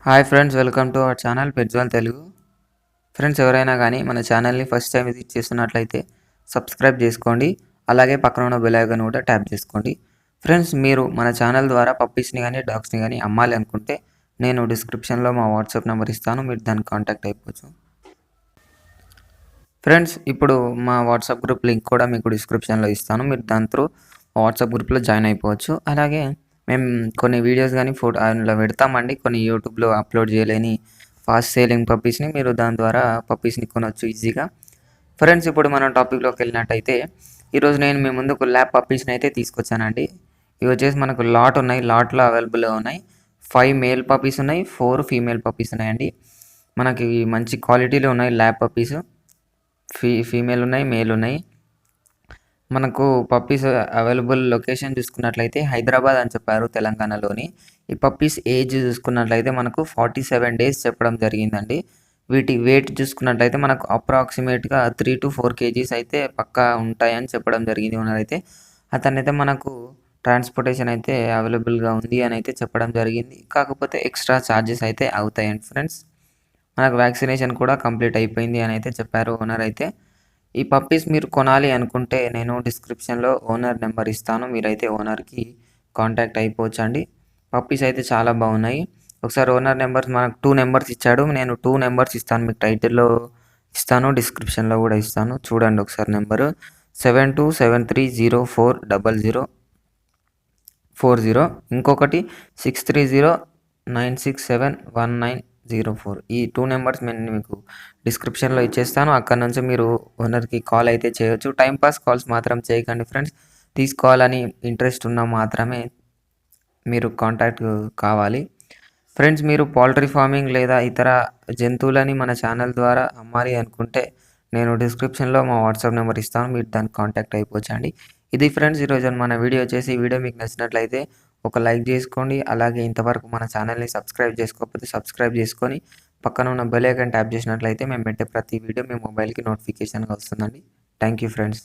Hi friends, welcome to our channel పెట్జోల్ Telugu. Friends, ఎవరైనా కానీ మన ఛానల్ని ఫస్ట్ టైం విజిట్ చేస్తున్నట్లయితే సబ్స్క్రైబ్ చేసుకోండి. అలాగే పక్కన ఉన్న బెల్ ఐకాన్ కూడా ట్యాప్ చేసుకోండి. ఫ్రెండ్స్, మీరు మన ఛానల్ ద్వారా పప్పీస్ని కానీ డాగ్స్ని కానీ అమ్మాలి అనుకుంటే నేను డిస్క్రిప్షన్లో మా వాట్సాప్ నెంబర్ ఇస్తాను, మీరు దాన్ని కాంటాక్ట్ అయిపోవచ్చు. ఫ్రెండ్స్, ఇప్పుడు మా వాట్సాప్ గ్రూప్ లింక్ కూడా మీకు డిస్క్రిప్షన్లో ఇస్తాను, మీరు దాని త్రూ వాట్సాప్ గ్రూప్లో జాయిన్ అయిపోవచ్చు. అలాగే మేము కొన్ని వీడియోస్ కానీ ఫోటో అందులో పెడతామండి. కొన్ని యూట్యూబ్లో అప్లోడ్ చేయలేని ఫాస్ట్ సేలింగ్ పప్పీస్ని మీరు దాని ద్వారా పప్పీస్ని కొనవచ్చు ఈజీగా. ఫ్రెండ్స్, ఇప్పుడు మనం టాపిక్లోకి వెళ్ళినట్టయితే ఈరోజు నేను మీ ముందుకు ల్యాబ్ పప్పీస్ని అయితే తీసుకొచ్చానండి. ఇవి వచ్చేసి మనకు లాట్ ఉన్నాయి, లాట్లో అవైలబుల్గా ఉన్నాయి. 5 మేల్ పప్పీస్ ఉన్నాయి, 4 ఫీమేల్ పప్పీస్ ఉన్నాయండి. మనకి మంచి క్వాలిటీలో ఉన్నాయి ల్యాబ్ పప్పీస్. ఫీమేల్ ఉన్నాయి, మేల్ ఉన్నాయి. మనకు పప్పీస్ అవైలబుల్ లొకేషన్ చూసుకున్నట్లయితే హైదరాబాద్ అని చెప్పారు, తెలంగాణలోని. ఈ పప్పీస్ ఏజ్ చూసుకున్నట్లయితే మనకు 47 డేస్ చెప్పడం జరిగిందండి. వీటి వెయిట్ చూసుకున్నట్లయితే మనకు అప్రాక్సిమేట్గా 3 to 4 kgs అయితే పక్కా ఉంటాయని చెప్పడం జరిగింది. అయితే అతనైతే మనకు ట్రాన్స్పోర్టేషన్ అయితే అవైలబుల్గా ఉంది అని అయితే చెప్పడం జరిగింది. కాకపోతే ఎక్స్ట్రా ఛార్జెస్ అయితే అవుతాయండి ఫ్రెండ్స్. మనకు వ్యాక్సినేషన్ కూడా కంప్లీట్ అయిపోయింది అని అయితే చెప్పారు ఓనర్ అయితే. ఈ పప్పీస్ మీరు కొనాలి అనుకుంటే నేను డిస్క్రిప్షన్లో ఓనర్ నెంబర్ ఇస్తాను, మీరైతే ఓనర్కి కాంటాక్ట్ అయిపోవచ్చు అండి. పప్పీస్ అయితే చాలా బాగున్నాయి. ఒకసారి ఓనర్ నెంబర్ మనకు 2 నెంబర్స్ ఇచ్చాడు, నేను 2 నెంబర్స్ ఇస్తాను, మీకు టైటిల్లో ఇస్తాను, డిస్క్రిప్షన్లో కూడా ఇస్తాను. చూడండి ఒకసారి నెంబరు 7273040040, ఇంకొకటి 6309671904. ఈ 2 నెంబర్స్ నేను మీకు డిస్క్రిప్షన్లో ఇచ్చేస్తాను. అక్కడ నుంచి మీరు ఓనర్కి కాల్ అయితే చేయొచ్చు. టైంపాస్ కాల్స్ మాత్రం చేయకండి ఫ్రెండ్స్. తీసుకోవాలని ఇంట్రెస్ట్ ఉన్నా మాత్రమే మీరు కాంటాక్ట్ కావాలి. ఫ్రెండ్స్, మీరు పౌల్ట్రీ ఫార్మింగ్ లేదా ఇతర జంతువులని మన ఛానల్ ద్వారా అమ్మాలి అనుకుంటే నేను డిస్క్రిప్షన్లో మా వాట్సాప్ నెంబర్ ఇస్తాను, మీరు దానికి కాంటాక్ట్ అయిపోవచ్చు అండి. ఇది ఫ్రెండ్స్ ఈరోజు మన వీడియో వచ్చేసి. ఈ వీడియో మీకు నచ్చినట్లయితే ఒక లైక్ చేసుకోండి. అలాగే ఇంతవరకు మన ఛానల్ని సబ్స్క్రైబ్ చేసుకోకపోతే సబ్స్క్రైబ్ చేసుకొని పక్కన ఉన్న బెల్ ఐకాన్ ట్యాప్ చేసినట్లయితే మేము పెట్టే ప్రతి వీడియో మీ మొబైల్కి నోటిఫికేషన్గా వస్తుందండి. Thank you friends.